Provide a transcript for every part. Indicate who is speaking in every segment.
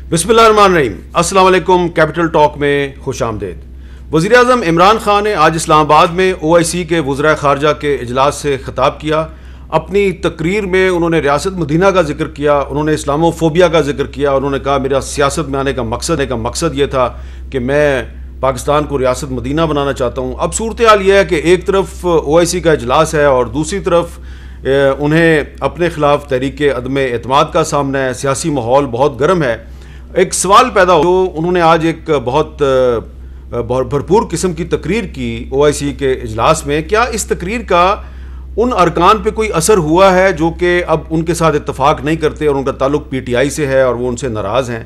Speaker 1: बिस्मिल्लाहिर्रहमानिर्रहीम। अस्सलाम वालेकुम। कैपिटल टॉक में खुश आमदेद। वज़ीर आज़म इमरान खान ने आज इस्लामाबाद में OIC के वज़राए ख़ारजा के इजलास से ख़िताब किया। अपनी तकरीर में उन्होंने रियासत मदीना का जिक्र किया, उन्होंने इस्लामोफोबिया का जिक्र किया। उन्होंने कहा मेरा सियासत में आने का मकसद ये था कि मैं पाकिस्तान को रियासत मदीना बनाना चाहता हूँ। अब सूरत हाल ये है कि एक तरफ OIC का इजलास है और दूसरी तरफ उन्हें अपने ख़िलाफ़ तहरीक अदम एतमाद का सामना है। सियासी माहौल बहुत गर्म है। एक सवाल पैदा हो, जो उन्होंने आज एक बहुत भरपूर किस्म की तकरीर की OIC के इजलास में, क्या इस तकरीर का उन अरकान पे कोई असर हुआ है जो कि अब उनके साथ इत्तफाक नहीं करते और उनका ताल्लुक PTI से है और वो उनसे नाराज़ हैं?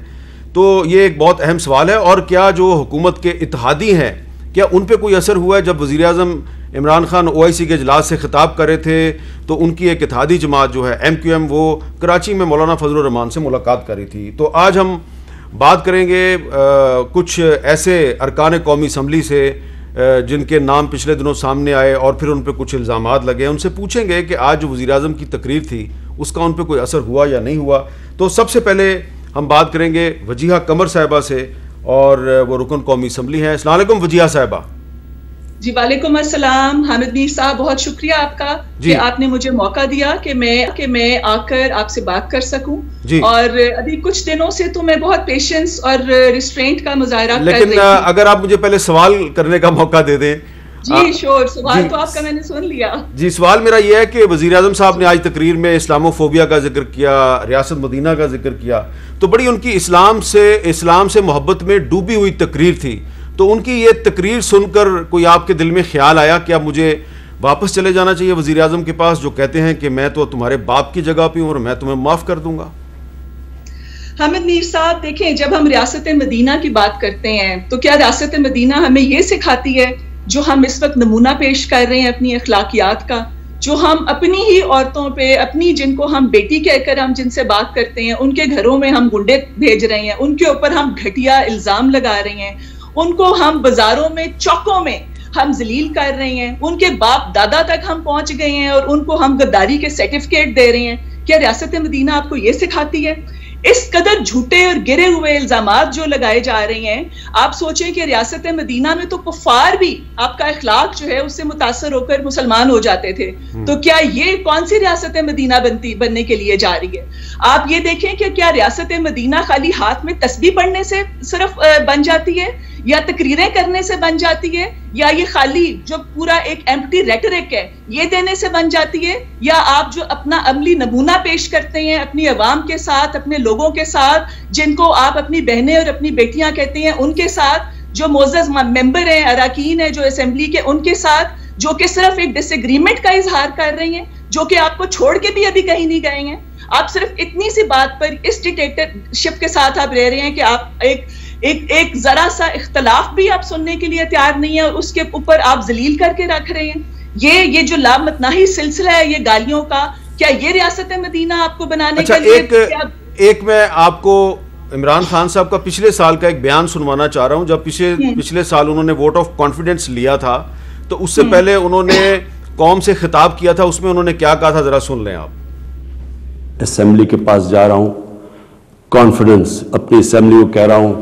Speaker 1: तो ये एक बहुत अहम सवाल है। और क्या जो हुकूमत के इत्तेहादी हैं, क्या उन पे कोई असर हुआ है? जब वज़ीर आज़म इमरान खान OIC के इजलास से ख़िताब कर रहे थे तो उनकी एक इत्तेहादी जमात जो है MQM, वो कराची में मौलाना फजलुर रहमान से मुलाकात कर रही थी। तो आज हम बात करेंगे कुछ ऐसे अरकान कौमी असम्बली से जिनके नाम पिछले दिनों सामने आए और फिर उन पर कुछ इल्ज़ामात लगे। उनसे पूछेंगे कि आज जो वज़ीर आज़म की तकरीर थी उसका उन पर कोई असर हुआ या नहीं हुआ। तो सबसे पहले हम बात करेंगे वजीहा कमर साहिबा से, और वो रुकन कौमी असम्बली हैं। अस्सलाम वालेकुम वजीहा साहिबा।
Speaker 2: जी वालेकुम अस्सलाम। हामिद मीर साहब, बहुत शुक्रिया आपका कि आपने मुझे मौका दिया कि मैं आकर आपसे बात कर सकूं। और अभी कुछ दिनों से तो मैं बहुत पेशेंस और रिस्ट्रेंट का मुजाहरा कर रही हूं।
Speaker 1: लेकिन अगर आप मुझे पहले सवाल करने का मौका दे दें।
Speaker 2: जी श्योर, सवाल तो आपका मैंने सुन लिया।
Speaker 1: जी, सवाल मेरा यह है कि वज़ीर आज़म साहब ने आज तकरीर में इस्लामोफोबिया का जिक्र किया, रियासत मदीना का जिक्र किया, तो बड़ी उनकी इस्लाम से मोहब्बत में डूबी हुई तकरीर थी। तो उनकी ये तकरीर सुनकर कोई आपके दिल में ख्याल आया कि अब मुझे वापस चले जाना चाहिए वज़ीर आज़म के पास, जो कहते हैं कि मैं तो तुम्हारे बाप की जगह पे हूँ और मैं तुम्हें माफ़ कर दूंगा?
Speaker 2: हामिद मीर साहब, देखें, जब हम रियासत मदीना की बात करते हैं तो क्या रियासत मदीना हमें ये सिखाती है जो हम इस वक्त नमूना पेश कर रहे हैं अपनी अखलाकियात का, जो हम अपनी ही औरतों पे, अपनी जिनको हम बेटी कहकर हम जिनसे बात करते हैं, उनके घरों में हम गुंडे भेज रहे हैं, उनके ऊपर हम घटिया इल्ज़ाम लगा रहे हैं, उनको हम बाजारों में, चौकों में हम जलील कर रहे हैं, उनके बाप दादा तक हम पहुंच गए हैं और उनको हम गद्दारी के सर्टिफिकेट दे रहे हैं। क्या रियासत मदीना आपको ये सिखाती है? इस कदर झूठे और गिरे हुए इल्जामात जो लगाए जा रहे हैं, आप सोचें कि रियासत मदीना में तो कुफार भी आपका अखलाक जो है उससे मुतासर होकर मुसलमान हो जाते थे। तो क्या ये कौन सी रियासत मदीना बनने के लिए जा रही है? आप ये देखें कि क्या रियासत मदीना खाली हाथ में तस्बीह पढ़ने से सिर्फ बन जाती है, या तकरीरें करने से बन जाती है, या ये खाली जो पूरा एक एम्प्टी रेटरिक है ये देने से बन जाती है, या आप जो अपना अमली नमूना पेश करते हैं अपनी अवाम के साथ, अपने लोगों के साथ, जिनको आप अपनी बहनें और अपनी बेटियां कहते हैं, उनके साथ, जो मोअज़्ज़ज़ मेंबर हैं, अराकीन हैं जो असेंबली के, उनके साथ, जो कि सिर्फ एक डिसएग्रीमेंट का इजहार कर रही हैं, जो कि आपको छोड़ के भी अभी कहीं नहीं गए हैं। आप सिर्फ इतनी सी बात पर इस डिक्टेटरशिप के साथ आप रह रहे हैं कि आप एक जरा सा इख्तलाफ भी आप सुनने के लिए तैयार नहीं है और उसके ऊपर आप जलील करके रख रहे हैं। ये जो लामतनाही सिलसिला है ये गालियों का, क्या ये रियासत मदीना आपको बनाने के लिए?
Speaker 1: एक मैं आपको इमरान खान साहब का पिछले साल का एक बयान सुनवाना चाह रहा हूं। जब पिछले साल उन्होंने वोट ऑफ कॉन्फिडेंस लिया था तो उससे पहले उन्होंने कौम से खिताब किया था, उसमें उन्होंने क्या कहा था, जरा सुन लें आप।
Speaker 3: असेंबली के पास जा रहा हूं, कॉन्फिडेंस अपनी असेंबली को कह रहा हूं,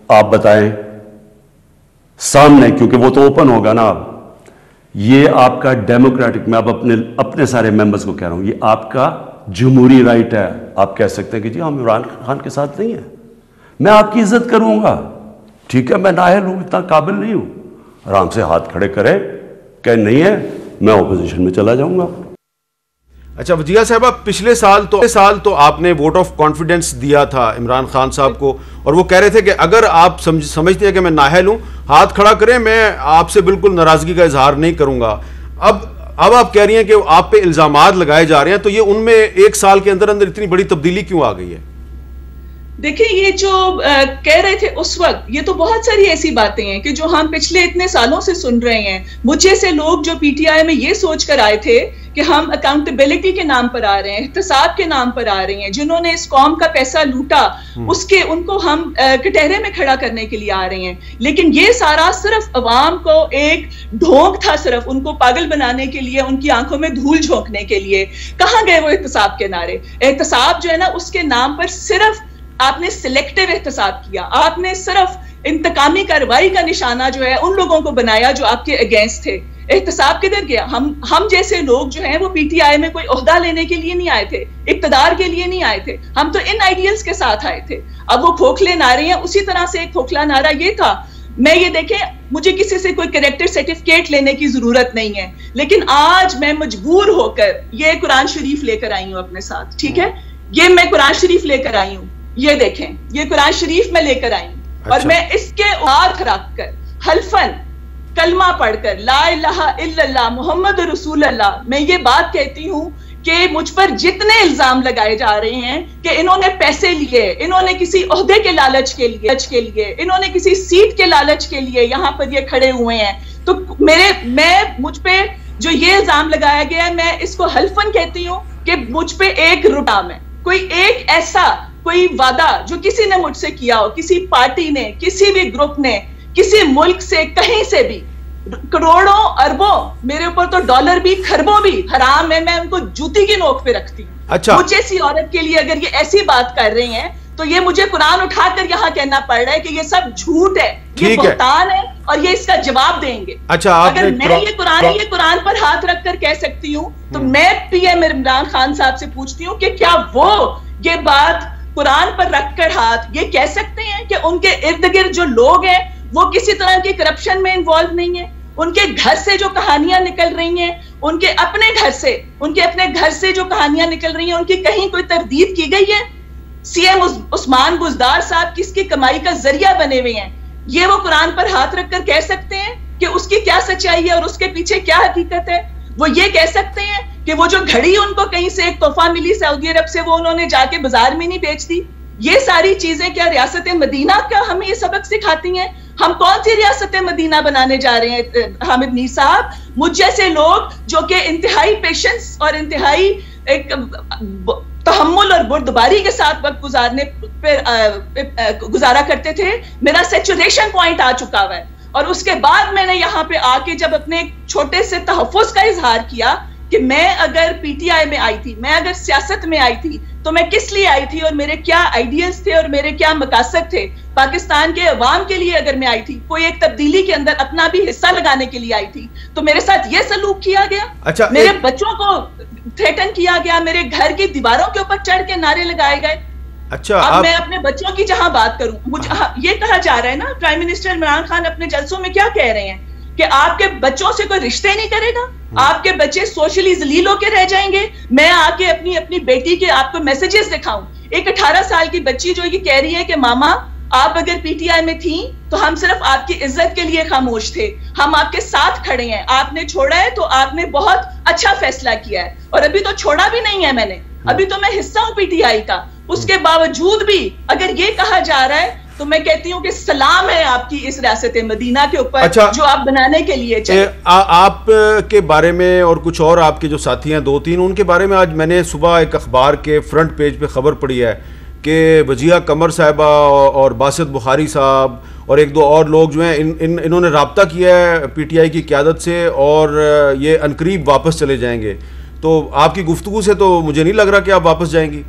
Speaker 3: आप बताएं सामने, क्योंकि वो तो ओपन होगा ना। अब ये आपका डेमोक्रेटिक, मैं अब अपने सारे मेंबर्स को कह रहा हूं, ये आपका जमहूरी राइट है। आप कह सकते हैं कि जी हम इमरान खान के साथ नहीं है, मैं आपकी इज्जत करूंगा, ठीक है, मैं नाअहल हूं, इतना काबिल नहीं हूं, आराम से हाथ खड़े करें, कह नहीं है मैं ऑपोजिशन में चला जाऊंगा।
Speaker 1: अच्छा वजीहा साहबा, पिछले साल तो आपने वोट ऑफ कॉन्फिडेंस दिया था इमरान खान साहब को, और वो कह रहे थे कि अगर आप समझते हैं कि मैं नाअहल हूं, हाथ खड़ा करें, मैं आपसे बिल्कुल नाराजगी का इजहार नहीं करूंगा। अब आप कह रही हैं कि आप पे इल्जामात लगाए जा रहे हैं, तो ये उनमें एक साल के अंदर अंदर इतनी बड़ी तब्दीली क्यों आ गई है?
Speaker 2: देखिए, ये जो कह रहे थे उस वक्त, ये तो बहुत सारी ऐसी बातें हैं कि जो हम पिछले इतने सालों से सुन रहे हैं। मुझे से लोग जो PTI में ये सोच कर आए थे कि हम अकाउंटेबिलिटी के नाम पर आ रहे हैं, एहतसाब के नाम पर आ रहे हैं, जिन्होंने इस कौम का पैसा लूटा उनको हम कटहरे में खड़ा करने के लिए आ रहे हैं। लेकिन ये सारा सिर्फ अवाम को एक ढोंग था, सिर्फ उनको पागल बनाने के लिए, उनकी आंखों में धूल झोंकने के लिए। कहाँ गए वो एहतसाब के नारे? एहतसाब जो है ना, उसके नाम पर सिर्फ آپ نے سلیکٹیو احتساب کیا, آپ نے صرف انتقامی کارروائی کا نشانہ جو ہے ان لوگوں کو بنایا جو آپ کے اگینسٹ تھے. احتساب کدھر گیا؟ ہم جیسے لوگ جو ہیں وہ پی ٹی آئی میں کوئی عہدہ لینے کے لیے نہیں آئے تھے, اقتدار کے لیے نہیں آئے تھے, ہم تو ان آئیڈیلز کے ساتھ آئے تھے. اب وہ کھوکھلے نعرے ہیں, اسی طرح سے ایک کھوکھلا نعرہ یہ تھا. میں یہ دیکھیں, مجھے کسی سے کوئی کریکٹر سرٹیفکیٹ لینے کی ضرورت نہیں ہے, لیکن آج میں مجبور ہو کر یہ قرآن شریف لے کر آئی ہوں اپنے ساتھ. ٹھیک ہے, یہ میں قرآن شریف لے کر آئی ہوں, یہ دیکھیں, یہ قرآن شریف میں لے کر آئی ہوں. اور میں اس کے ہاتھ رکھ کر حلفاً کلمہ پڑھ کر لا الہ الا اللہ محمد رسول اللہ, میں یہ بات کہتی ہوں کہ مجھ پر جتنے الزام لگائے جا رہے ہیں کہ انہوں نے پیسے لیے, انہوں نے کسی عہدے کے لالچ کے لیے, انہوں نے کسی سیٹ کے لالچ کے لیے یہاں پر یہ کھڑے ہوئے ہیں, تو مجھ پہ جو یہ الزام لگایا گیا ہے, میں اس کو حلفاً کہتی ہوں کہ مجھ پہ ایک روٹا میں کوئی ایک ایسا کوئی وعدہ جو کسی نے مجھ سے کیا ہو, کسی پارٹی نے, کسی بھی گروپ نے, کسی ملک سے, کہیں سے بھی, کروڑوں اربوں, میرے اوپر تو ڈالر بھی خربوں بھی حرام ہے, میں ان کو جوتی کی نوک پہ رکھتی ہوں.
Speaker 1: اچھا,
Speaker 2: مجھ جیسی عورت کے لیے اگر یہ ایسی بات کر رہی ہیں تو یہ مجھے قرآن اٹھا کر یہاں کہنا پڑ رہا ہے کہ یہ سب جھوٹ ہے, یہ بہتان ہے, اور یہ اس کا جواب دیں گے.
Speaker 1: اچھا,
Speaker 2: اگر میں یہ قرآن پر ہاتھ رکھ کر کہہ سکتی ہوں تو میں پی ایم عمران خان صاحب سے پوچھتی ہوں کہ کیا وہ یہ بات قرآن پر رکھ کر ہاتھ یہ کہہ سکتے ہیں کہ ان کے ارد گرد جو لوگ ہیں وہ کسی طرح کی کرپشن میں انوالو نہیں ہیں؟ ان کے گھر سے جو کہانیاں نکل رہی ہیں, ان کے اپنے گھر سے جو کہانیاں نکل رہی ہیں, ان کی کہیں کوئی تردید کی گئی ہے؟ سی ایم عثمان بزدار صاحب کس کی کمائی کا ذریعہ بنے ہوئے ہیں؟ یہ وہ قرآن پر ہاتھ رکھ کر کہہ سکتے ہیں کہ اس کی کیا سچائی ہے اور اس کے پیچھے کیا حقیقت ہے؟ وہ یہ کہہ سکتے ہیں کہ وہ جو گھڑی ان کو کہیں سے ایک تحفہ ملی سعودی عرب سے, وہ انہوں نے جا کے بازار میں نہیں بیچ دی؟ یہ ساری چیزیں کیا ریاست مدینہ کا ہمیں یہ سبق سکھاتی ہیں؟ ہم کون سی ریاست مدینہ بنانے جا رہے ہیں حامد میر صاحب؟ مجھ جیسے لوگ جو کہ انتہائی پیشنس اور انتہائی ایک تحمل اور بردباری کے ساتھ وقت گزارا کرتے تھے, میرا سیچوریشن پوائنٹ آ چکا ہوا ہے. اور اس کے بعد میں نے یہاں پہ آ کے جب اپنے چھوٹے سے تحفظ کا اظہار کیا کہ میں اگر پی ٹی آئی میں آئی تھی, میں اگر سیاست میں آئی تھی تو میں کس لیے آئی تھی اور میرے کیا آئیڈیلز تھے اور میرے کیا مقاصد تھے, پاکستان کے عوام کے لیے اگر میں آئی تھی, کوئی ایک تبدیلی کے اندر اپنا بھی حصہ لگانے کے لیے آئی تھی, تو میرے ساتھ یہ سلوک کیا گیا.
Speaker 1: اچھا,
Speaker 2: میرے بچوں کو تھریٹن کیا گیا, میرے گھر کی دیواروں کے اوپر چڑھ کے نعرے لگائے گئے.
Speaker 1: اچھا,
Speaker 2: اب میں اپنے بچوں کی جہاں بات کروں, مجھے یہ کہا جا رہا ہے نا, پرائم منسٹر عمران خان اپنے جلسوں میں کیا کہہ رہے ہیں کہ آپ کے بچوں سے کوئی رشتے نہیں کرے گا, آپ کے بچے سوشلی ذلیل ہو کے رہ جائیں گے. میں آ کے اپنی بیٹی کے آپ کو میسیجز دکھاؤں, ایک 18 سال کی بچی جو یہ کہہ رہی ہے کہ ماما آپ اگر پی ٹی آئی میں تھیں تو ہم صرف آپ کی عزت کے لیے خاموش تھے, ہم آپ کے ساتھ کھڑے ہیں, آپ نے چھوڑا ہے تو آپ نے بہت اچھا فیصلہ کیا ہے, اور ابھی تو چھوڑا بھی نہیں ہے میں نے, ابھی تو میں حصہ ہوں پی ٹی آئی کا. اس کے باوجود بھی اگر یہ کہا جا رہا ہے تو میں کہتی ہوں کہ سلام ہے آپ کی اس ریاست مدینہ کے اوپر جو آپ بنانے کے لیے چاہیے.
Speaker 1: آپ کے بارے میں اور کچھ اور آپ کے جو ساتھی ہیں 2-3, ان کے بارے میں آج میں نے صبح ایک اخبار کے فرنٹ پیج پہ خبر پڑھی ہے کہ وجیہہ قمر صاحبہ اور باسط بخاری صاحب اور 1-2 اور لوگ جو ہیں انہوں نے رابطہ کیا ہے پی ٹی آئی کی قیادت سے, اور یہ عنقریب واپس چلے جائیں گے. تو آپ کی گفتگو سے تو مجھے نہیں لگ رہا کہ آپ واپس جائیں گی.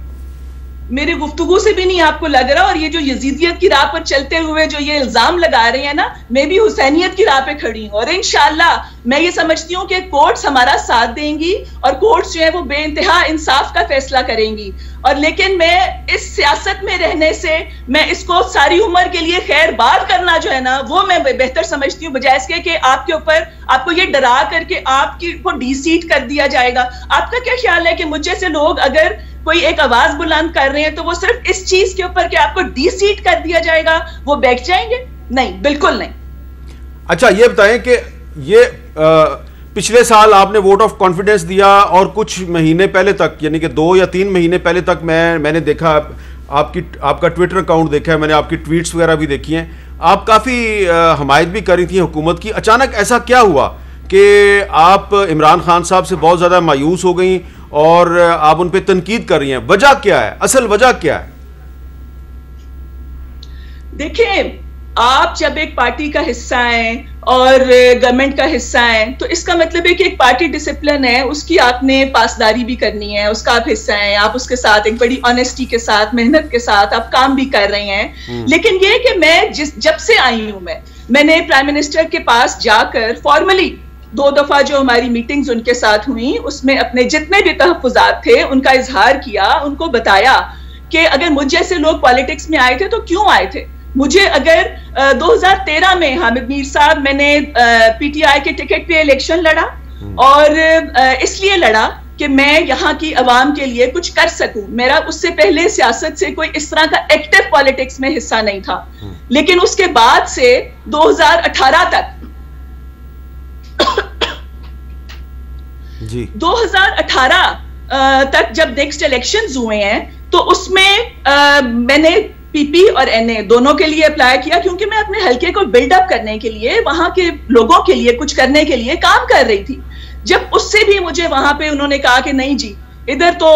Speaker 2: میری گفتگو سے بھی نہیں آپ کو لگ رہا, اور یہ جو یزیدیت کی راہ پر چلتے ہوئے جو یہ الزام لگا رہے ہیں نا, میں بھی حسینیت کی راہ پہ کھڑی ہوں, اور انشاءاللہ میں یہ سمجھتی ہوں کہ کورٹس ہمارا ساتھ دیں گی اور کورٹس جو ہے وہ بے انتہا انصاف کا فیصلہ کریں گی. اور لیکن میں اس سیاست میں رہنے سے میں اس کو ساری عمر کے لیے خیر بات کرنا جو ہے نا, وہ میں بہتر سمجھتی ہوں, بجائے اس کے کہ آپ کے اوپر آپ کو یہ ڈرا کر کے آپ کو ڈی سیٹ کر دیا جائے گا. آپ کا کیا خیال ہے کہ مجھ جیسے لوگ اگر کوئی ایک آواز بلند کر رہے ہیں تو وہ صرف اس چیز کے اوپر کہ آپ کو ڈی سیٹ کر دیا جائے گا وہ بیٹھ جائیں گے؟ نہیں, بالکل نہیں.
Speaker 1: اچھا, یہ بتائیں کہ یہ پچھلے سال آپ نے ووٹ آف کانفیڈنس دیا, اور کچھ مہینے پہلے تک, یعنی کہ 2 یا 3 مہینے پہلے تک میں نے دیکھا آپ کا ٹویٹر اکاؤنٹ دیکھا ہے, میں نے آپ کی ٹویٹس وغیرہ بھی دیکھی ہیں, آپ کافی حمایت بھی کر رہی تھیں حکومت کی. اچانک ایسا کیا ہوا کہ آپ عمران خان صاحب سے بہت زیادہ مایوس ہو گئیں اور آپ ان پہ تنقید کر رہی ہیں؟ وجہ کیا ہے, اصل وجہ کیا ہے؟
Speaker 2: دیکھیں, آپ جب ایک پارٹی کا حصہ ہیں اور گورنمنٹ کا حصہ ہیں تو اس کا مطلب ہے کہ ایک پارٹی ڈسپلن ہے، اس کی آپ نے پاسداری بھی کرنی ہے، اس کا آپ حصہ ہیں، آپ اس کے ساتھ ایک بڑی آنیسٹی کے ساتھ، محنت کے ساتھ آپ کام بھی کر رہے ہیں. لیکن یہ کہ میں جب سے آئی ہوں میں نے پرائم منسٹر کے پاس جا کر فارملی 2 دفعہ جو ہماری میٹنگز ان کے ساتھ ہوئیں اس میں اپنے جتنے بھی تحفظات تھے ان کا اظہار کیا، ان کو بتایا کہ اگر مجھ جیسے لوگ پالیٹکس میں آئے تھے تو کیوں آئے تھے. مجھے اگر 2013 میں حامد میر صاحب میں نے پی ٹی آئی کے ٹکٹ پہ الیکشن لڑا اور اس لیے لڑا کہ میں یہاں کی عوام کے لیے کچھ کر سکوں. میرا اس سے پہلے سیاست سے کوئی اس طرح کا ایکٹیو پالیٹکس میں حصہ نہیں تھا. لیکن اس کے بعد سے 2018 تک 2018 تک جب نیکسٹ الیکشنز ہوئے ہیں تو اس میں میں نے پی پی اور این اے دونوں کے لیے اپلائی کیا، کیونکہ میں اپنے حلقے کو بلڈ اپ کرنے کے لیے، وہاں کے لوگوں کے لیے کچھ کرنے کے لیے کام کر رہی تھی. جب اس سے بھی مجھے وہاں پہ انہوں نے کہا کہ نہیں جی ادھر تو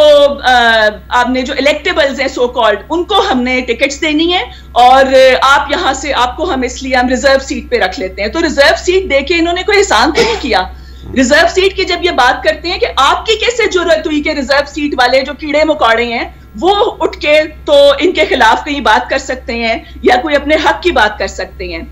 Speaker 2: آپ نے جو الیکٹیبلز ہیں سو کالڈ ان کو ہم نے ٹکٹس دینی ہے اور آپ یہاں سے آپ کو ہم اس لیے ہم ریزرو سیٹ پہ رکھ لیتے ہیں. تو ریزرو سیٹ دے کے انہوں نے کوئی احسان تو نہیں کیا. ریزرو سیٹ کی جب یہ بات کرتے ہیں کہ آپ کی کیسے ضرورت ہوئی کہ ریزرو سیٹ والے جو کیڑے مکوڑے ہیں وہ اٹھ کے تو ان کے خلاف کہیں بات کر سکتے ہیں یا کوئی اپنے حق کی بات کر سکتے ہیں.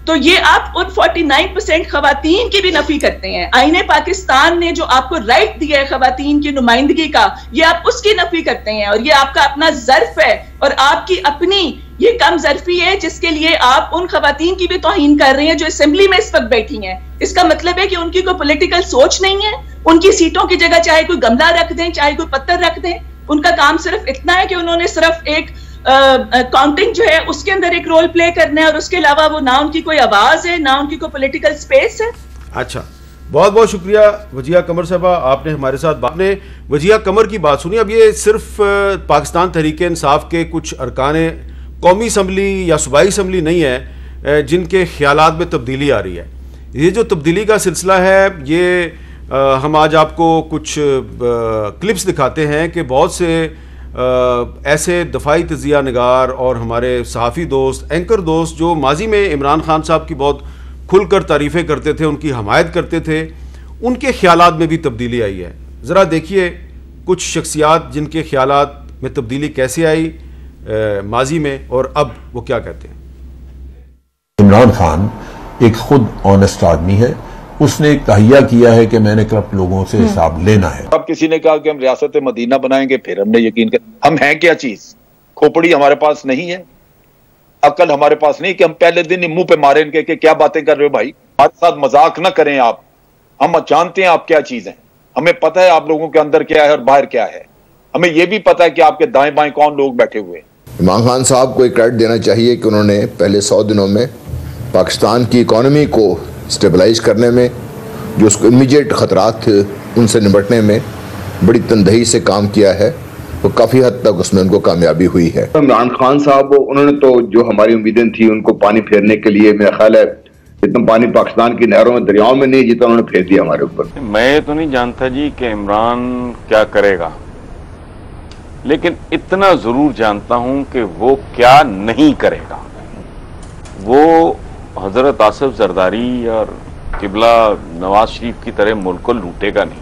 Speaker 2: تو یہ آپ ان 49% خواتین کی بھی نفی کرتے ہیں. آئین پاکستان نے جو آپ کو رائٹ دیا ہے خواتین کی نمائندگی کا، یہ آپ اس کی نفی کرتے ہیں اور یہ آپ کا اپنا ظرف ہے اور آپ کی اپنی یہ کم ظرفی ہے جس کے لیے آپ ان خواتین کی بھی توہین کر رہے ہیں جو اسمبلی میں اس وقت بیٹھی ہیں. اس کا مطلب ہے کہ ان کی کوئی پولیٹیکل سوچ نہیں ہے. ان کی سیٹوں کی جگہ چاہے کوئی گملہ رکھ دیں چاہے کوئی پتھر رکھ دیں، ان کا کام صرف اتنا ہے کہ انہوں نے صرف ایک کاؤنٹنگ جو ہے اس کے اندر ایک رول پلے کرنا ہے اور اس کے علاوہ وہ نہ ان کی کوئی آواز ہے نہ ان کی کوئی پولیٹیکل سپیس ہے.
Speaker 1: اچھا، بہت بہت شکریہ وجیہ قمر صاحبہ، آپ نے ہمارے ساتھ آپ نے وجیہ قمر کی بات سنی. اب یہ صرف پاکستان تحریک انصاف کے کچھ ارکان قومی اسمبلی یا صوبائی اسمبلی نہیں ہے جن کے خیالات میں تبدیلی آ رہی ہے. یہ جو تبدیلی کا سلسلہ ہے یہ ہم آج آپ کو کچھ کلپس دکھاتے ہیں کہ بہت سے ایسے دفاعی تجزیہ نگار اور ہمارے صحافی دوست، اینکر دوست جو ماضی میں عمران خان صاحب کی بہت کھل کر تعریفیں کرتے تھے، ان کی حمایت کرتے تھے، ان کے خیالات میں بھی تبدیلی آئی ہے. ذرا دیکھیے کچھ شخصیات جن کے خیالات میں تبدیلی کیسے آئی ماضی میں اور اب وہ کیا کہتے ہیں.
Speaker 4: عمران خان ایک خود آنیسٹ آدمی ہے. اس نے تہیہ کیا ہے کہ میں نے کرپٹ لوگوں سے حساب لینا ہے.
Speaker 5: اب کسی نے کہا کہ ہم ریاست مدینہ بنائیں گے، پھر ہم نے یقین کیا ہم ہیں کیا چیز. کھوپڑی ہمارے پاس نہیں ہے، عقل ہمارے پاس نہیں کہ ہم پہلے دن منہ پہ مارے ان کے کہ کیا باتیں کر رہے ہو بھائی. ہمارے ساتھ مذاق نہ کریں آپ. ہم جانتے ہیں آپ کیا چیز ہیں، ہمیں پتہ ہے آپ لوگوں کے اندر کیا ہے اور باہر کیا ہے. ہمیں یہ بھی پتہ ہے کہ آپ کے دائیں بائیں کون لوگ بیٹھے ہوئے.
Speaker 6: عمران خان صاحب کو ایک کریڈٹ دینا چاہیے کہ انہوں نے پہلے 100 دنوں میں پاکستان کی اکانومی کو سٹیبلائز کرنے میں، جو اس کو امیجیٹ خطرات تھے ان سے نمٹنے میں بڑی تندہی سے کام کیا ہے. تو کافی حد تک اس میں ان کو کامیابی ہوئی ہے.
Speaker 7: عمران خان صاحب انہوں نے تو جو ہماری امیدیں تھیں ان کو پانی پھیرنے کے لیے، میرا خیال ہے اتنا پانی پاکستان کی نہروں میں دریاؤں میں نہیں جتنا انہوں نے پھیر دیا ہمارے اوپر.
Speaker 8: میں تو نہیں جانتا جی کہ عمران کیا کرے گا، لیکن اتنا ضرور جانتا ہوں کہ وہ کیا نہیں کرے گا. وہ حضرت آصف زرداری اور قبلہ نواز شریف کی طرح ملک کو لوٹے گا نہیں.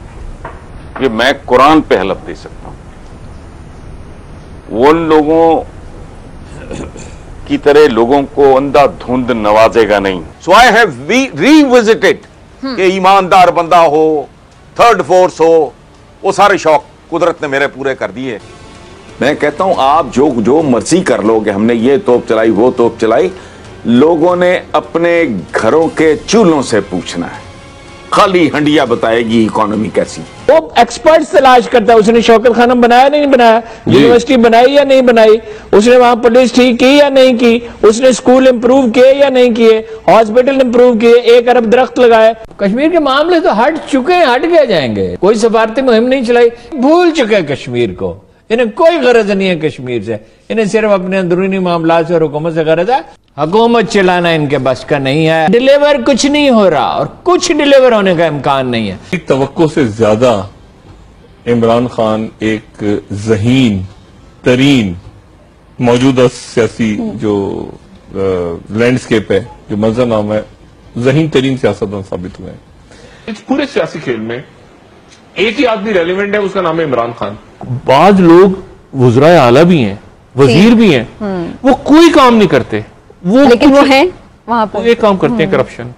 Speaker 8: یہ میں قرآن پہ حلف دے سکتا ہوں. وہ ان لوگوں کی طرح لوگوں کو اندھا دھند نوازے گا نہیں.
Speaker 9: So I have revisited کہ ایماندار بندہ ہو، تھرڈ فورس ہو، وہ سارے شوق قدرت نے میرے پورے کر دیے. میں کہتا ہوں آپ جو مرضی کر لو کہ ہم نے یہ توپ چلائی وہ توپ چلائی، لوگوں نے اپنے گھروں کے چولہوں سے پوچھنا ہے. خالی ہنڈیا بتائے گی اکانومی کیسی.
Speaker 10: وہ ایکسپرٹس تلاش کرتا ہے. اس نے شوکت خانم بنایا نہیں بنایا، یونیورسٹی بنائی یا نہیں بنائی، اس نے وہاں پولیس ٹھیک کی یا نہیں کی، اس نے اسکول امپروو کیے یا نہیں کیے، ہاسپٹل امپروو کیے، 1 ارب درخت لگائے. کشمیر کے معاملے تو ہٹ چکے ہیں، ہٹ گئے جائیں گے. کوئی سفارتی مہم نہیں چلائی، بھول چکے کشمیر کو. انہیں کوئی غرض نہیں ہے کشمیر سے، انہیں صرف اپنے اندرونی معاملات سے اور حکومت سے غرض ہے. حکومت چلانا ان کے بس کا نہیں ہے. ڈیلیور کچھ نہیں ہو رہا اور کچھ ڈیلیور ہونے کا امکان نہیں ہے.
Speaker 11: توقع سے زیادہ عمران خان ایک ذہین ترین موجودہ سیاسی جو लैंडस्केप है, जो मंजरनामा है, ज़हीन तरीन सियासतदान साबित हुए हैं। इस पूरे सियासी खेल में एक ही आदमी रेलिवेंट है, उसका नाम है इमरान खान। बाद लोग वज़राए आला भी हैं, वजीर भी हैं, वो कोई काम नहीं करते, लेकिन वो हैं वहां पर, एक काम करते हैं, करप्शन।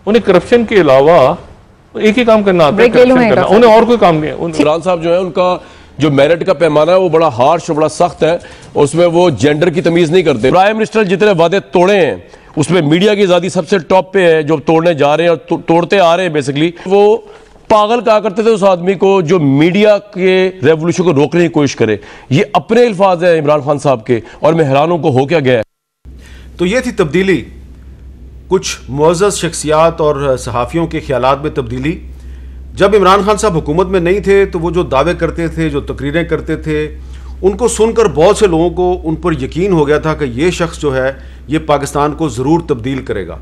Speaker 11: उन्हें करप्शन के अलावा एक ही काम करना आता है, करप्शन करना, उन्हें और कोई काम नहीं है।
Speaker 12: इमरान साहब जो है, उनका जो मेरिट का पैमाना है वो बड़ा हार्श और बड़ा सख्त है, उसमें वो जेंडर की तमीज नहीं करते। प्राइम मिनिस्टर जितने वादे तोड़े हैं उसमें मीडिया की आजादी सबसे टॉप पे है, जो तोड़ने जा रहे हैं और तोड़ते आ रहे हैं। बेसिकली वो पागल कहा करते थे उस आदमी को जो मीडिया के रेवोल्यूशन को रोकने की कोशिश करे। ये अपने अल्फाज है इमरान खान साहब के, और मैं हैरान हूं को हो क्या गया है।
Speaker 1: तो ये थी तब्दीली, कुछ मुअज़्ज़ज़ शख्सियात और सहाफ़ियों के ख्यालात में तब्दीली। जब इमरान खान साहब हुकूमत में नहीं थे तो वो जो दावे करते थे, जो तकरीरें करते थे, उनको सुनकर बहुत से लोगों को उन पर यकीन हो गया था कि ये शख्स जो है ये पाकिस्तान को ज़रूर तब्दील करेगा।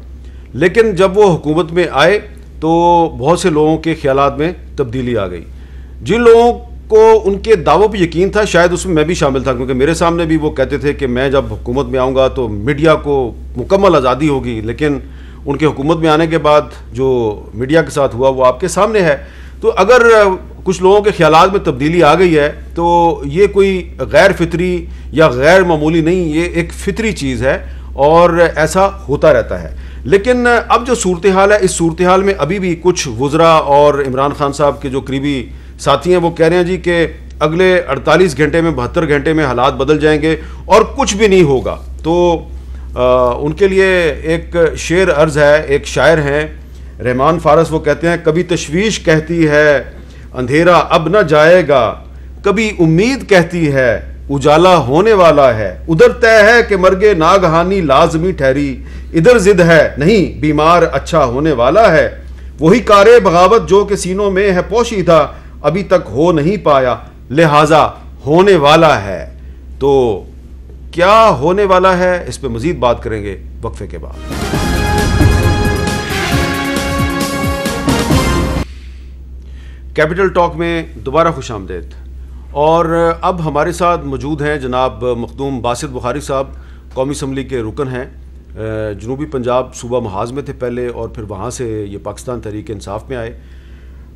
Speaker 1: लेकिन जब वो हुकूमत में आए तो बहुत से लोगों के ख्यालात में तब्दीली आ गई। जिन लोगों को उनके दावों पर यकीन था, शायद उसमें मैं भी शामिल था, क्योंकि मेरे सामने भी वो कहते थे कि मैं जब हुकूमत में आऊँगा तो मीडिया को मुकम्मल आज़ादी होगी। लेकिन उनके हुकूमत में आने के बाद जो मीडिया के साथ हुआ वो आपके सामने है। तो अगर कुछ लोगों के ख्यालात में तब्दीली आ गई है तो ये कोई गैर फितरी या गैर मामूली नहीं, ये एक फितरी चीज़ है और ऐसा होता रहता है। लेकिन अब जो सूरत हाल है, इस सूरत हाल में अभी भी कुछ वज़रा और इमरान खान साहब के जो करीबी साथी हैं वो कह रहे हैं जी कि अगले 48 घंटे में 72 घंटे में हालात बदल जाएंगे और कुछ भी नहीं होगा। तो उनके लिए एक शेर अर्ज़ है, एक शायर हैं रहमान फारस, वो कहते हैं कभी तशवीश कहती है अंधेरा अब न जाएगा, कभी उम्मीद कहती है उजाला होने वाला है, उधर तय है कि मर्गे नागहानी लाजमी ठहरी, इधर जिद है नहीं बीमार अच्छा होने वाला है, वही कारे बगावत जो कि सीनों में है पोशीदा, अभी तक हो नहीं पाया लिहाजा होने वाला है। तो क्या होने वाला है, इस पे मजीद बात करेंगे वक्फे के बाद। कैपिटल टॉक में दोबारा खुशामदीद। और अब हमारे साथ मौजूद हैं जनाब मखदूम बासित बुखारी साहब, कौमी असम्बली के रुकन हैं, जनूबी पंजाब सूबा महाज में थे पहले और फिर वहाँ से ये पाकिस्तान तहरीक इंसाफ में आए।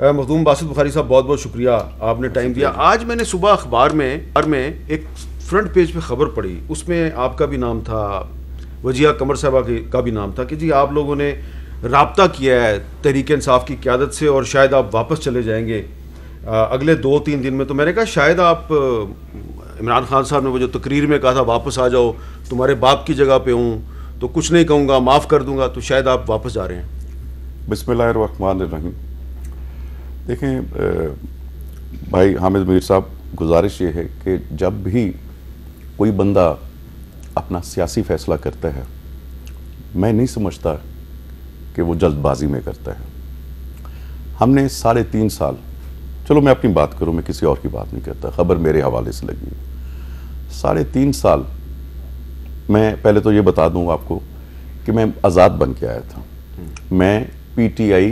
Speaker 1: मखदूम बासित बुखारी साहब बहुत बहुत शुक्रिया, आपने टाइम दिया। आज मैंने सुबह अखबार में एक फ्रंट पेज पे खबर पढ़ी, उसमें आपका भी नाम था, वजिया कमर साहबा का भी नाम था कि जी आप लोगों ने राब्ता किया है तहरीक इंसाफ की क़यादत से और शायद आप वापस चले जाएंगे अगले 2-3 दिन में। तो मैंने कहा शायद आप, इमरान खान साहब ने वो जो तकरीर में कहा था वापस आ जाओ, तुम्हारे बाप की जगह पे हूँ तो कुछ नहीं कहूँगा, माफ़ कर दूँगा, तो शायद आप वापस जा रहे हैं।
Speaker 13: बिस्मिल्लाहिर्रहमानिर्रहीम। देखें भाई हामिद मीर साहब, गुजारिश ये है कि जब भी कोई बंदा अपना सियासी फ़ैसला करता है, मैं नहीं समझता कि वो जल्दबाजी में करता है। हमने 3.5 साल, चलो मैं अपनी बात करूं, मैं किसी और की बात नहीं करता, खबर मेरे हवाले से लगी। 3.5 साल मैं पहले तो ये बता दूं आपको कि मैं आज़ाद बन के आया था। मैं पीटीआई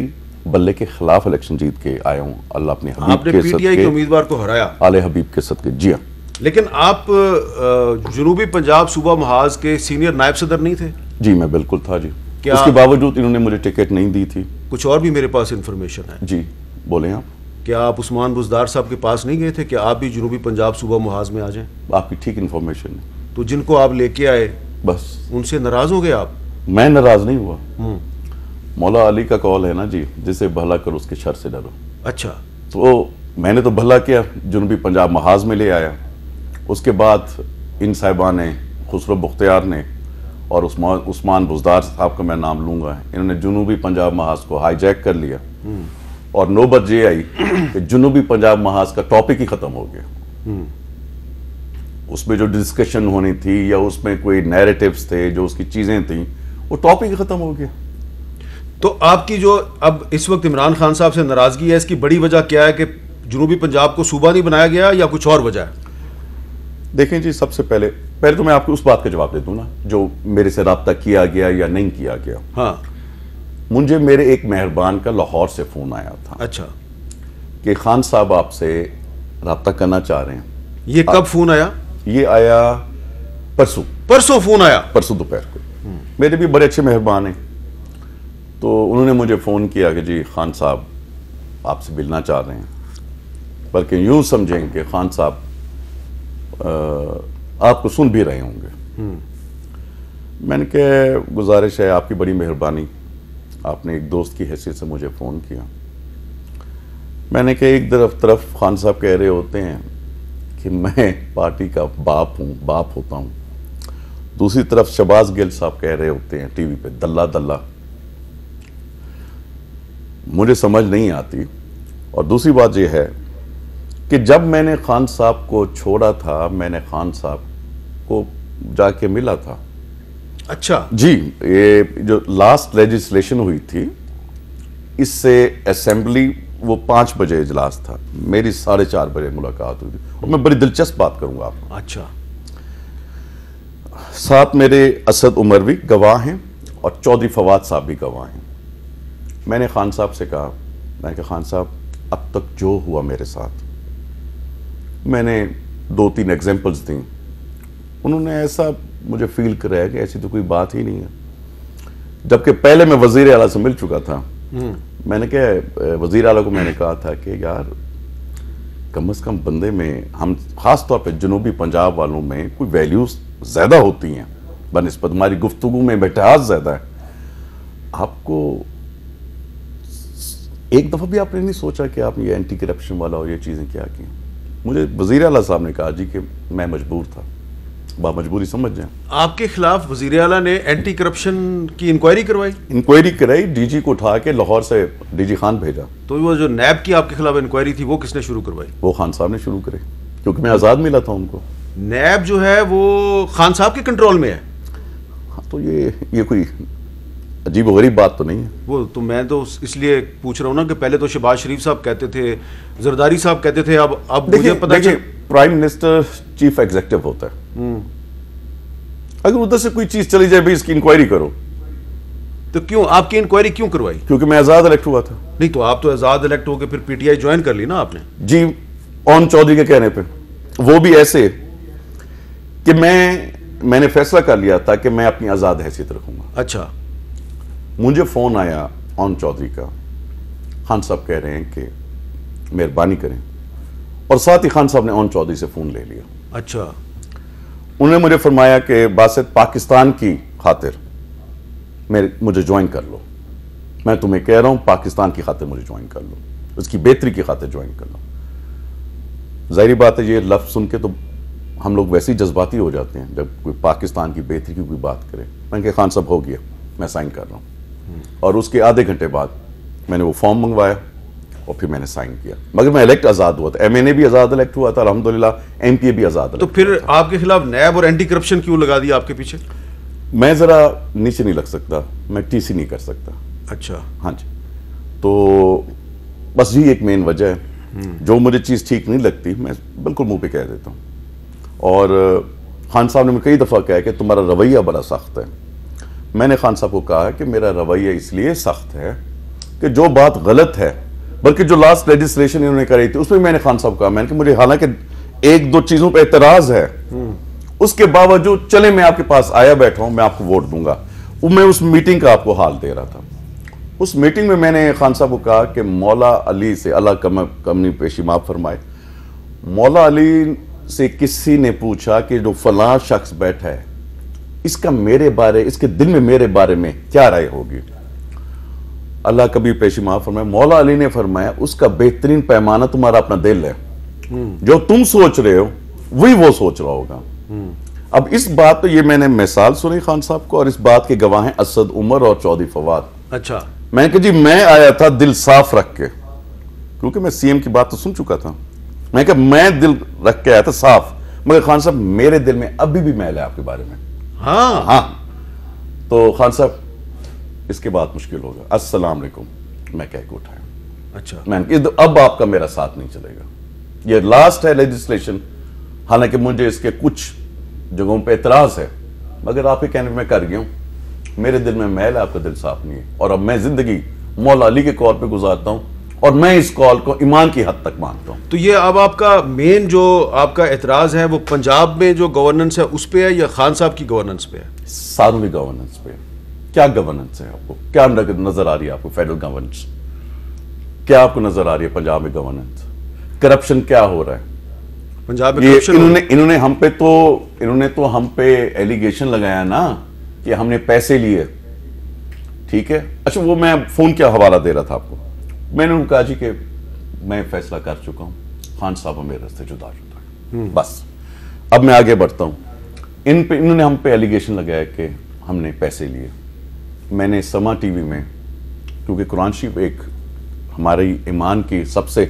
Speaker 13: बल्ले के खिलाफ इलेक्शन जीत के आया हूं, अल्लाह अपने हबीब के
Speaker 1: पीटीआई के उम्मीदवार को हराया,
Speaker 13: आले हबीब के सदके। जी हाँ।
Speaker 1: लेकिन आप जनूबी पंजाब सूबा महाज के सीनियर नायब सदर नहीं थे?
Speaker 13: जी मैं बिल्कुल था जी। उसके बावजूद इन्होंने मुझे टिकट नहीं दी थी।
Speaker 1: कुछ और भी मेरे पास इंफॉर्मेशन है।
Speaker 13: जी बोलें आप।
Speaker 1: क्या आप उस्मान बुज़दार साहब के पास नहीं गए थे कि आप भी जनूबी पंजाब सूबा महाज में आ जाएं?
Speaker 13: आपकी ठीक इन्फॉर्मेशन है।
Speaker 1: तो जिनको आप लेके आए
Speaker 13: बस
Speaker 1: उनसे नाराज हो गए आप?
Speaker 13: मैं नाराज नहीं हुआ। मौला अली का कौल है ना जी, जिसे भला करो उसके शर से डरो।
Speaker 1: अच्छा,
Speaker 13: तो मैंने तो भला किया, जनूबी पंजाब महाज में ले आया। उसके बाद इन साहिबान ने, खुसरो बुख्तियार ने और उस्मान बुज़दार साहब का मैं नाम लूँगा, इन्होंने जनूबी पंजाब महाज को हाईजैक कर लिया और नौबत ये आई कि जनूबी पंजाब महाज का टॉपिक ही ख़त्म हो गया। उसमें जो डिस्कशन होनी थी या उसमें कोई नैरेटिव्स थे, जो उसकी चीज़ें थी, वो टॉपिक ही ख़त्म हो गया।
Speaker 1: तो आपकी जो अब इस वक्त इमरान खान साहब से नाराज़गी है, इसकी बड़ी वजह क्या है कि जनूबी पंजाब को सूबा नहीं बनाया गया या कुछ और वजह है?
Speaker 13: देखें जी, सबसे पहले तो मैं आपको उस बात का जवाब दे दूं ना, जो मेरे से राब्ता किया गया या नहीं किया गया।
Speaker 1: हाँ,
Speaker 13: मुझे मेरे एक मेहरबान का लाहौर से फ़ोन आया था।
Speaker 1: अच्छा,
Speaker 13: कि खान साहब आपसे राब्ता करना चाह रहे हैं।
Speaker 1: ये कब फ़ोन आया?
Speaker 13: ये आया परसों
Speaker 1: फ़ोन आया,
Speaker 13: परसों दोपहर को। میرے بھی بڑے اچھے مہربان ہیں. تو انہوں نے مجھے فون کیا کہ جی خان صاحب آپ سے ملنا چاہ رہے ہیں، بلکہ یوں سمجھیں کہ خان صاحب آپ کو سن بھی رہے ہوں گے. میں نے کہا گزارش ہے، آپ کی بڑی مہربانی، آپ نے ایک دوست کی حیثیت سے مجھے فون کیا. میں نے کہا ایک طرف خان صاحب کہہ رہے ہوتے ہیں کہ میں پارٹی کا باپ ہوتا ہوں، دوسری طرف شہباز گل صاحب کہہ رہے ہوتے ہیں ٹی وی پہ دلہ. مجھے سمجھ نہیں آتی. اور دوسری بات یہ ہے کہ جب میں نے خان صاحب کو چھوڑا تھا، میں نے خان صاحب کو جا کے ملا تھا.
Speaker 1: اچھا
Speaker 13: جی، یہ جو لاسٹ لیجسلیشن ہوئی تھی، اس سے اسمبلی وہ 5 بجے اجلاس تھا، میری 4:30 بجے ملاقات ہوئی تھی. اور میں بڑی دلچسپ بات کروں گا آپ کو.
Speaker 1: اچھا.
Speaker 13: ساتھ میرے اسد عمر بھی گواہ ہیں اور چودھری فواد صاحب بھی گواہ ہیں. میں نے خان صاحب سے کہا، میں نے کہا خان صاحب اب تک جو ہوا میرے ساتھ، میں نے 2-3 ایگزامپلز دیں، انہوں نے ایسا مجھے فیل کرایا کہ ایسی تو کوئی بات ہی نہیں ہے. جبکہ پہلے میں وزیر اعلیٰ سے مل چکا تھا. میں نے کہا وزیر اعلیٰ کو میں نے کہا تھا کہ یار کم از کم بندے میں، ہم خاص طور پہ جنوبی پنجاب والوں میں کوئی ویلیوز زیادہ ہوتی ہیں بنسبت، ہماری گفتگو میں مٹھاس زیادہ ہے. آپ کو ایک دفعہ بھی آپ نے نہیں سوچا کہ آپ نے یہ اینٹی کرپشن والا اور یہ چیزیں کیا کی؟ مجھے وزیر اعلیٰ صاحب نے کہا جی کہ میں مجبور تھا. مجبوری سمجھ جائیں. آپ
Speaker 1: کے خلاف وزیر اعلیٰ نے اینٹی کرپشن کی انکوائری کروائی؟
Speaker 13: انکوائری کرائی، ڈی جی کو اٹھا کے لاہور سے ڈی جی خان بھیجا.
Speaker 1: تو وہ جو نیب کی آپ کے خلاف انکوائری تھی وہ کس نے شروع کروائی؟
Speaker 13: وہ خان صاحب نے شروع کری، کیونکہ میں آزاد ملا تھا ان کو.
Speaker 1: نیب جو ہے وہ خان صاحب کے کنٹرول میں ہے.
Speaker 13: تو یہ کوئی عجیب و غریب بات تو نہیں ہے.
Speaker 1: وہ تو میں تو اس لیے پوچھ رہا ہوں نا کہ پہلے تو شہباز شریف صاحب کہتے تھے، زرداری صاحب کہتے تھے، اب مجھے پتا
Speaker 13: ہے پرائم منسٹر چیف ایگزیکٹو ہوتا ہے. اگر ادھر سے کوئی چیز چلی جائے بھی اس کی انکوائری کرو،
Speaker 1: تو کیوں آپ کی انکوائری کیوں کروائی؟
Speaker 13: کیونکہ میں آزاد الیکٹ ہوا تھا.
Speaker 1: نہیں تو آپ تو آزاد الیکٹ ہو کے پھر پی ٹی آئی جوائن کر لی نا آپ نے.
Speaker 13: جی، اون چودھری کے کہنے پہ، وہ بھی ایسے کہ میں نے فیصلہ کر لیا تھا کہ میں اپنی آزاد حیثیت رکھوں گا.
Speaker 1: اچھا.
Speaker 13: مجھے فون آیا اون چودھری کا، خان صاحب کہہ رہے ہیں کہ مہربانی کریں، اور ساتھ ہی خان صاحب نے اون چودھری سے فون لے لیا.
Speaker 1: اچھا.
Speaker 13: انہوں نے مجھے فرمایا کہ باسط پاکستان کی خاطر مجھے جوائن کر لو. میں تمہیں کہہ رہا ہوں پاکستان کی خاطر مجھے جوائن کر لو، اس کی بہتری کی خاطر جوائن کر لو. ظاہری بات ہے یہ لفظ سن کے تو ہم لوگ ویسے ہی جذباتی ہو جاتے ہیں جب کوئی پاکستان کی بہتری کی کوئی بات کرے. میں نے کہا خان صاحب ہو گیا، میں سائن کر رہا ہوں. اور اس کے آدھے گھنٹے بعد میں نے وہ فارم منگوایا اور پھر میں نے سائن کیا. مگر میں الیکٹ آزاد ہوا تھا، ایم این اے بھی آزاد الیکٹ ہوا تھا، الحمدللہ ایم پی اے بھی آزاد.
Speaker 1: تو پھر آپ کے خلاف نیب اور اینٹی کرپشن کیوں لگا دیا آپ کے پیچھے؟
Speaker 13: میں ذرا نیچے نہیں لگ سکتا، میں ٹی سی نہیں کر سکتا.
Speaker 1: اچھا.
Speaker 13: ہاں جی. تو بس یہی ایک مین وجہ ہے. جو مجھے چیز ٹھیک نہیں لگتی میں بالکل منہ پہ کہہ دیتا ہوں. اور خان صاحب نے مجھے کئی دفعہ کہا کہ تمہارا رویہ بڑا سخت ہے. میں نے خان صاحب کو کہا کہ میرا رویہ اس لیے سخت ہے کہ جو بات غلط ہے، بلکہ جو لاسٹ لیجسلیشن انہوں نے کری تھی اس میں نے خان صاحب کہا، میں نے کہ مجھے حالانکہ 1-2 چیزوں پہ اعتراض ہے، اس کے باوجود چلے میں آپ کے پاس آیا بیٹھا ہوں، میں آپ کو ووٹ دوں گا. میں اس میٹنگ کا آپ کو حال دے رہا تھا. اس میٹنگ میں نے خان صاحب کو کہا کہ مولا علی سے اللہ کمنی پیشی معاف فرمائے، مولا علی سے کسی نے پوچھا کہ جو فلاں شخص بیٹھا ہے اس کا میرے بارے، اس کے دل میں میرے بارے میں کیا رائے ہوگی؟ اللہ کبھی پیشی معاف فرمائے، مولا علی نے فرمایا اس کا بہترین پیمانہ تمہارا اپنا دل ہے، جو تم سوچ رہے ہو وہی وہ سوچ رہا ہوگا. اب اس بات پہ یہ میں نے مثال سنی خان صاحب کو، اور اس بات کے گواہ ہیں اسد عمر اور چودھری فواد.
Speaker 1: اچھا.
Speaker 13: میں نے کہا جی میں آیا تھا دل صاف رکھ کے، کیونکہ میں سی ایم کی بات تو سن چکا تھا. میں نے کہا میں دل رکھ کے آیا تھا صاف، مگر خان صاحب میرے دل میں ابھی بھی میل ہے آپ کے بارے میں. ہاں. تو خان صاحب اس کے بعد مشکل ہوگا، السلام علیکم میں کہہ کے اٹھایا.
Speaker 1: اچھا.
Speaker 13: میں نے کہا اب آپ کا میرا ساتھ نہیں چلے گا، یہ لاسٹ ہے لیجسلیشن. حالانکہ مجھے اس کے کچھ جگہوں پہ اعتراض ہے، مگر آپ کے کہنے میں کر گیا ہوں. میرے دل میں میل ہے، آپ کا دل صاف نہیں ہے. اور اب میں زندگی مولا علی کے کال پہ گزارتا ہوں، اور میں اس کال کو ایمان کی حد تک مانتا ہوں.
Speaker 1: تو یہ اب آپ کا مین جو آپ کا اعتراض ہے وہ پنجاب میں جو گورننس ہے اس پہ ہے یا خان صاحب کی گورننس پہ ہے؟
Speaker 13: सार्वजनिक गवर्नेंस पे, क्या गवर्नेंस है आपको, क्या नजर आ रही है आपको फेडरल गवर्नेंस, क्या आपको नजर आ रही है पंजाब में गवर्नेंस, करप्शन क्या हो रहा है
Speaker 1: पंजाब में?
Speaker 13: इन्होंने तो हम पे एलिगेशन लगाया ना कि हमने पैसे लिए, ठीक है। अच्छा, वो मैं फोन क्या हवाला दे रहा था आपको, मैंने उनको कहा जी कि मैं फैसला कर चुका हूं, खान साहब मेरे रास्ते जुदा है, बस अब मैं आगे बढ़ता हूं। इन्होंने हम पे एलिगेशन लगाया कि हमने पैसे लिए। मैंने समा टीवी में, क्योंकि कुरान शरीफ एक हमारी ईमान की सबसे,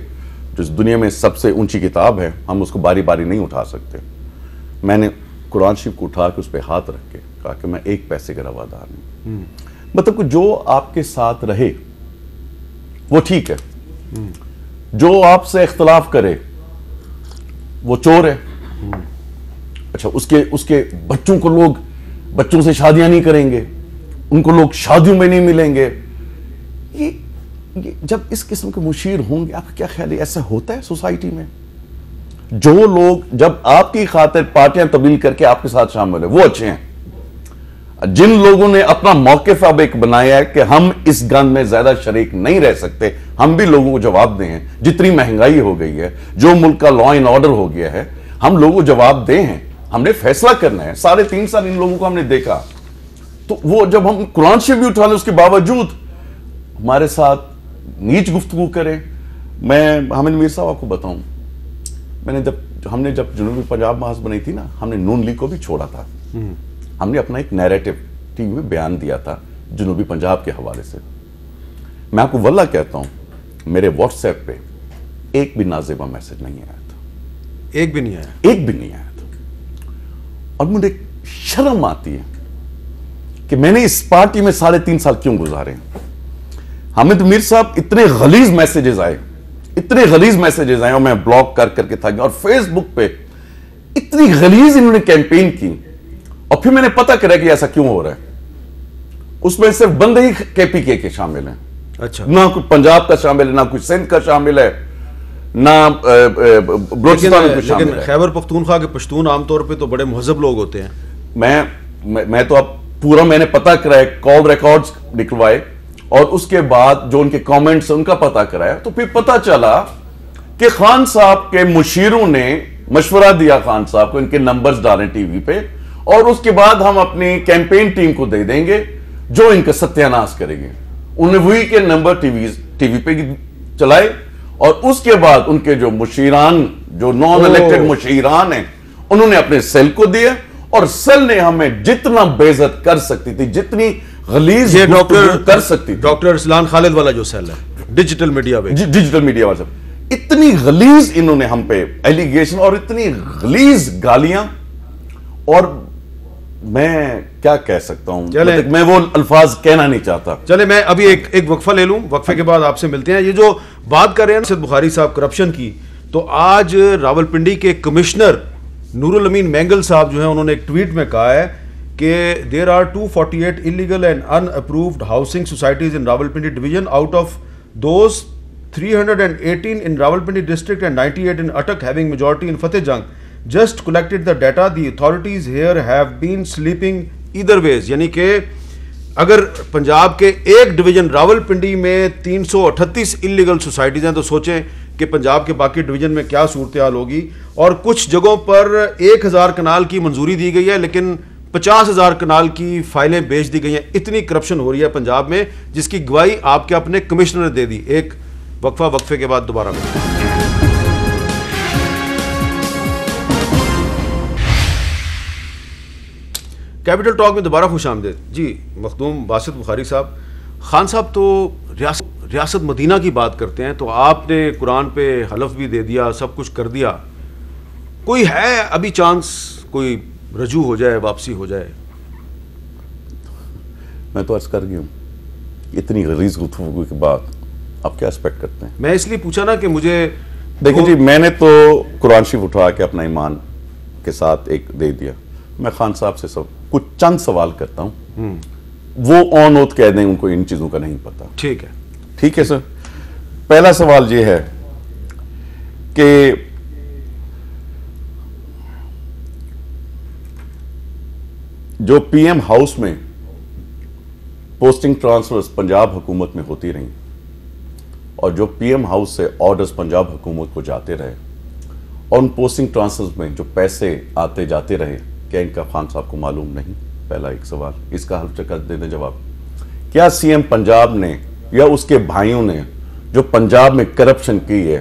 Speaker 13: जो दुनिया में सबसे ऊंची किताब है, हम उसको बारी बारी नहीं उठा सकते, मैंने कुरान शरीफ को उठा के उस पर हाथ रख के कहा कि मैं एक पैसे का रवादार नहीं। मतलब कि जो आपके साथ रहे वो ठीक है, जो आपसे इख्तलाफ करे वो चोर है। अच्छा, उसके बच्चों को लोग बच्चों से शादियां नहीं करेंगे, उनको लोग शादियों में नहीं मिलेंगे। ये जब इस किस्म के मुशीर होंगे, आपका क्या ख्याल है ऐसा होता है सोसाइटी में? जो लोग जब आपकी खातिर पार्टियां तब्दील करके आपके साथ शामिल है वो अच्छे हैं। जिन लोगों ने अपना मौक़िफ़ अब एक बनाया है कि हम इस गन में ज्यादा शरीक नहीं रह सकते, हम भी लोगों को जवाब दें। जितनी महंगाई हो गई है, जो मुल्क का लॉ एंड ऑर्डर हो गया है, हम लोगों को जवाब दें हैं, हमने फैसला करना है। 3.5 साल इन लोगों को हमने देखा, तो वो जब हम कुरान शरीफ भी उठा लें उसके बावजूद हमारे साथ नीच गुफ्तगू करें। मैं हामिद मीर साहब आपको बताऊं, हमने जब जनूबी पंजाब महाज बनाई थी ना, हमने नून लीग को भी छोड़ा था। हमने अपना एक नैरेटिव टीवी में बयान दिया था जनूबी पंजाब के हवाले से। मैं आपको वल्लाह कहता हूं, मेरे व्हाट्सएप पे एक भी नाज़ेबा मैसेज नहीं आया था,
Speaker 1: एक भी नहीं आया था।
Speaker 13: और मुझे शर्म आती है कि मैंने इस पार्टी में 3.5 साल क्यों गुजारे। हामिद मीर साहब, इतने गलीज मैसेजेस आए और मैं ब्लॉक करके थक गया। और फेसबुक पे इतनी गलीज इन्होंने कैंपेन की, और फिर मैंने पता करा कि ऐसा क्यों हो रहा है। उसमें सिर्फ बंदे ही केपीके के शामिल हैं।
Speaker 1: अच्छा,
Speaker 13: ना कोई पंजाब का शामिल है, ना कोई सिंध का शामिल है, ना बलूचिस्तान का शामिल है।
Speaker 1: खैबर पख्तूनख्वा के पश्तून आमतौर पे तो बड़े मुहज़्ज़ब लोग होते हैं।
Speaker 13: मैं तो अब पूरा मैंने पता कराया, कॉल रिकॉर्ड्स निकलवाए, और उसके बाद जो उनके कमेंट्स उनका पता कराया, तो फिर पता चला कि खान साहब के मुशीरों ने मशवरा दिया खान साहब को, इनके नंबर्स डालें टीवी पे, और उसके बाद हम अपनी कैंपेन टीम को दे देंगे जो इनका सत्यानाश करेंगे। उन्हें वही के नंबर टीवी पे चलाए, और उसके बाद उनके जो मुशीरान, जो नॉन इलेक्टेड मुशीरान हैं, उन्होंने अपने सेल को दिए, और सेल ने हमें जितना बेइज्जत कर सकती थी, जितनी गलीज कर सकती थी,
Speaker 1: डॉक्टर इस्लान खालिद वाला जो सेल है डिजिटल मीडिया
Speaker 13: वाला, इतनी गलीज इन्होंने हम पे एलिगेशन और इतनी गलीज गालियां, और मैं क्या कह सकता हूं, मतलब मैं वो अल्फाज कहना नहीं चाहता।
Speaker 1: चले, मैं अभी एक वक्फा ले लूं, वक्फे के बाद आपसे मिलते हैं। ये जो बात कर रहे हैं सैयद बुखारी साहब करप्शन की, तो आज रावलपिंडी के कमिश्नर नूरुल अमीन मैंगल साहब जो हैं, उन्होंने एक ट्वीट में कहा है कि there are 248 illegal and unapproved housing societies in Rawalpindi division, out of those 318 in Rawalpindi district and 98 in Attak, having majority in Fateh Jang. Just collected the data, the authorities here have been sleeping either ways. यानी कि अगर पंजाब के एक division Rawalpindi में 338 illegal societies हैं, तो सोचें कि पंजाब के बाकी डिवीजन में क्या सूरत हाल होगी। और कुछ जगहों पर 1000 कनाल की मंजूरी दी गई है, लेकिन 50,000 कनाल की फाइलें बेच दी गई हैं। इतनी करप्शन हो रही है पंजाब में, जिसकी गवाही आपके अपने कमिश्नर ने दे दी। एक वक्फे के बाद दोबारा मिलते हैं। कैपिटल टॉक में दोबारा खुश आमदेद जी। मखदूम बासित बुखारी साहब, खान साहब तो रियासत मदीना की बात करते हैं, तो आपने कुरान पे हलफ भी दे दिया, सब कुछ कर दिया, कोई है अभी चांस कोई रजू हो जाए, वापसी हो जाए?
Speaker 13: मैं तो अर्ज कर गया हूँ, इतनी गलीज़ गुफ्तगू के बाद आप क्या एक्सपेक्ट करते हैं?
Speaker 1: मैं इसलिए पूछा ना कि मुझे
Speaker 13: देखिए जी, मैंने तो कुरान शरीफ उठा के अपना ईमान के साथ एक दे दिया। मैं खान साहब से सब कुछ चंद सवाल करता हूं, वो ऑन ओथ कह दें उनको इन चीजों का नहीं पता। ठीक है सर। पहला सवाल ये है कि जो पीएम हाउस में पोस्टिंग ट्रांसफर्स पंजाब हुकूमत में होती रहीं और जो पीएम हाउस से ऑर्डर्स पंजाब हुकूमत को जाते रहे और उन पोस्टिंग ट्रांसफर्स में जो पैसे आते जाते रहे, क्या इनका खान साहब को मालूम नहीं? पहला एक सवाल, इसका हल कर देने जवाब। क्या सीएम पंजाब ने या उसके भाइयों ने जो पंजाब में करप्शन की है,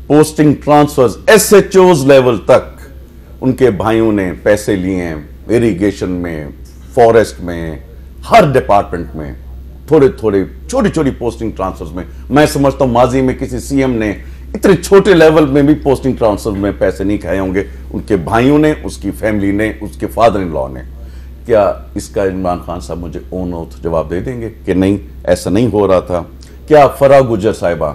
Speaker 13: पोस्टिंग ट्रांसफर्स एसएचओज लेवल तक उनके भाइयों ने पैसे लिए हैं, इरिगेशन में, फॉरेस्ट में, हर डिपार्टमेंट में थोड़े थोड़े छोटी छोटी पोस्टिंग ट्रांसफर्स में। मैं समझता हूं माजी में किसी सीएम ने इतने छोटे लेवल में भी पोस्टिंग ट्रांसफर में पैसे नहीं खाए होंगे, उनके भाइयों ने, उसकी फैमिली ने, उसके फादर इन लॉ ने। क्या इसका इमरान खान साहब मुझे ऑन ऑथ जवाब दे देंगे कि नहीं, ऐसा नहीं हो रहा था? क्या फरा गुजर साहिबा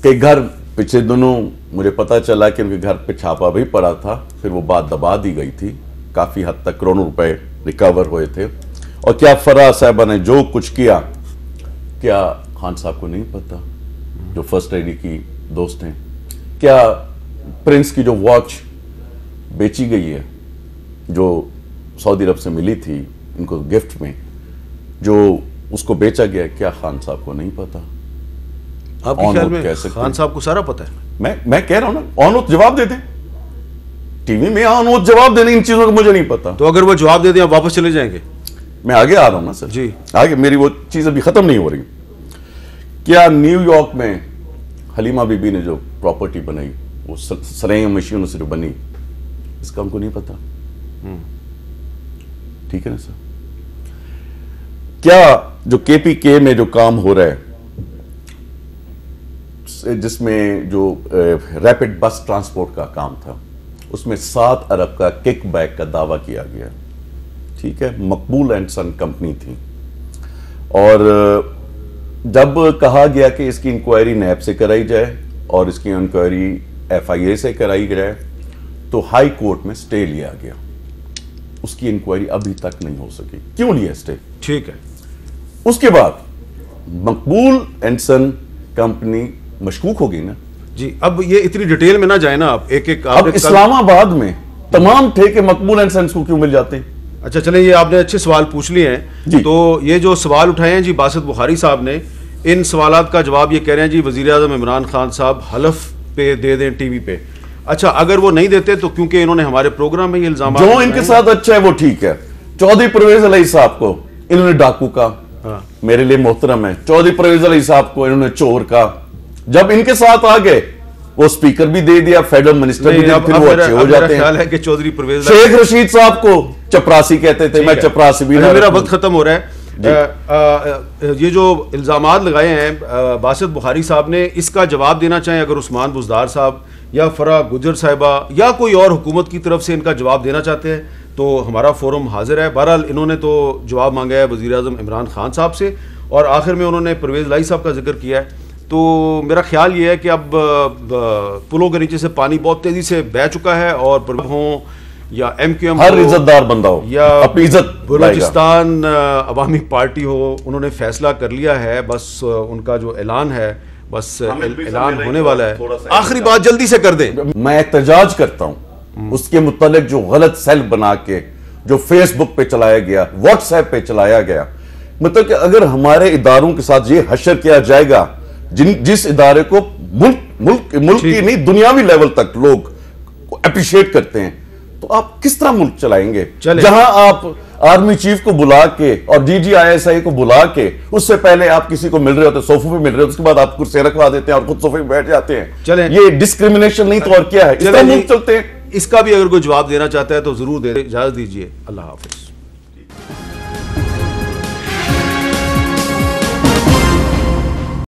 Speaker 13: के घर पिछले दिनों मुझे पता चला कि उनके घर पे छापा भी पड़ा था, फिर वो बात दबा दी गई थी, काफी हद तक करोड़ों रुपए रिकवर हुए थे। और क्या फरा साहिबा ने जो कुछ किया, क्या खान साहब को नहीं पता, जो फर्स्ट लेडी की दोस्त हैं? क्या प्रिंस की जो वॉच बेची गई है, जो सऊदी अरब से मिली थी इनको गिफ्ट में, जो उसको बेचा गया, क्या खान साहब को नहीं पता?
Speaker 1: आपके ख्याल में खान साहब को सारा पता है?
Speaker 13: मैं कह रहा हूं ना, ऑन ऑथ जवाब दे दें, टीवी में ऑन ऑथ जवाब देने, इन चीजों का मुझे नहीं पता।
Speaker 1: तो अगर वो जवाब दे दें आप वापस चले जाएंगे?
Speaker 13: मैं आगे आ रहा हूं ना सर
Speaker 1: जी,
Speaker 13: आगे, मेरी वो चीज अभी खत्म नहीं हो रही। क्या न्यूयॉर्क में हलीमा बीबी ने जो प्रॉपर्टी बनाई, वो सरेम मशीनों से जो बनी, इसका हमको नहीं पता? ठीक है ना सर? क्या जो केपीके में जो काम हो रहा है, जिसमें जो रैपिड बस ट्रांसपोर्ट का काम था, उसमें 7 अरब का किक बैक का दावा किया गया, ठीक है, मकबूल एंड सन कंपनी थी। और जब कहा गया कि इसकी इंक्वायरी नैब से कराई जाए और इसकी इंक्वायरी एफआईए से कराई जाए, तो हाई कोर्ट में स्टे लिया गया, उसकी इंक्वायरी अभी तक नहीं हो सकी। क्यों लिया स्टे?
Speaker 1: ठीक है।
Speaker 13: उसके बाद मकबूल एंड सन कंपनी मशकूक हो गई ना
Speaker 1: जी। अब ये इतनी डिटेल में ना जाए ना आप, एक एक
Speaker 13: अब इस्लामाबाद में तमाम ठेके मकबूल एंड सन्स को क्यों मिल जाते हैं?
Speaker 1: अच्छा चलें, ये आपने अच्छे सवाल पूछ लिए हैं। तो ये जो सवाल उठाए हैं जी बासित बुखारी साहब ने, इन सवालात का जवाब ये कह रहे हैं जी वजीर आज़म इमरान खान साहब हलफ पे दे दें टीवी पे। अच्छा, अगर वो नहीं देते तो क्योंकि इन्होंने हमारे प्रोग्राम में ये इल्जाम,
Speaker 13: जो इनके साथ अच्छा है वो ठीक है। चौधरी परवेज अली साहब को इन्होंने डाकू का, मेरे लिए मोहतरम है। चौधरी परवेज अली साहब को इन्होंने चोर का। जब इनके साथ आ गए वो स्पीकर भी दे दिया, फेडरल मिनिस्टर भी दे, फिर वो अच्छे हो जाते हैं।
Speaker 1: ख्याल है कि चौधरी परवेज,
Speaker 13: शेख रशीद साहब को चपरासी कहते थे, मैं चपरासी भी ना।
Speaker 1: मेरा वक्त खत्म हो रहा है। ये जो इल्जामात लगाए हैं बासित बुखारी साहब ने, इसका जवाब देना चाहें अगर उस्मान बुज़दार साहब या फरा गुजर साहिबा या कोई और हुकूमत की तरफ से इनका जवाब देना चाहते हैं तो हमारा फोरम हाजिर है। बहरहाल इन्होंने तो जवाब मांगा है वज़ीर आज़म इमरान खान साहब से, और आखिर में उन्होंने परवेज़ लाई साहब का जिक्र किया है। तो मेरा ख्याल ये है कि अब पुलों के नीचे से पानी बहुत तेज़ी से बह चुका है, और हों या MQM
Speaker 13: हर इज्जतदार बंदा हो
Speaker 1: या
Speaker 13: अपनी इज्जत
Speaker 1: बलूचिस्तान अवामी पार्टी हो, उन्होंने फैसला कर लिया है। बस उनका जो ऐलान है, बस ऐलान होने वाला है। आखिरी बात जल्दी से कर दें।
Speaker 13: मैं एहतजाज करता हूं उसके मुतालिक जो गलत सेल बना के जो फेसबुक पे चलाया गया, व्हाट्सएप पे चलाया गया, मतलब कि अगर हमारे इदारों के साथ ये हशर किया जाएगा जिस इदारे को मुल्क की नहीं दुनियावी लेवल तक लोग अप्रिशिएट करते हैं, तो आप किस तरह मुल्क चलाएंगे? जहां आप आर्मी चीफ को बुला के और DGISI को बुला के, उससे पहले आप किसी को मिल रहे होते, सोफे पे मिल रहे होते, उसके बाद आप कुर्सी रखवा देते हैं और खुद सोफे पे बैठ जाते हैं। ये डिस्क्रिमिनेशन नहीं तो और क्या है? इस तरह मुल्क चलते हैं।
Speaker 1: इसका भी अगर कोई जवाब देना चाहता है तो जरूर दे, इजाजत दीजिए। अल्लाह हाफिज।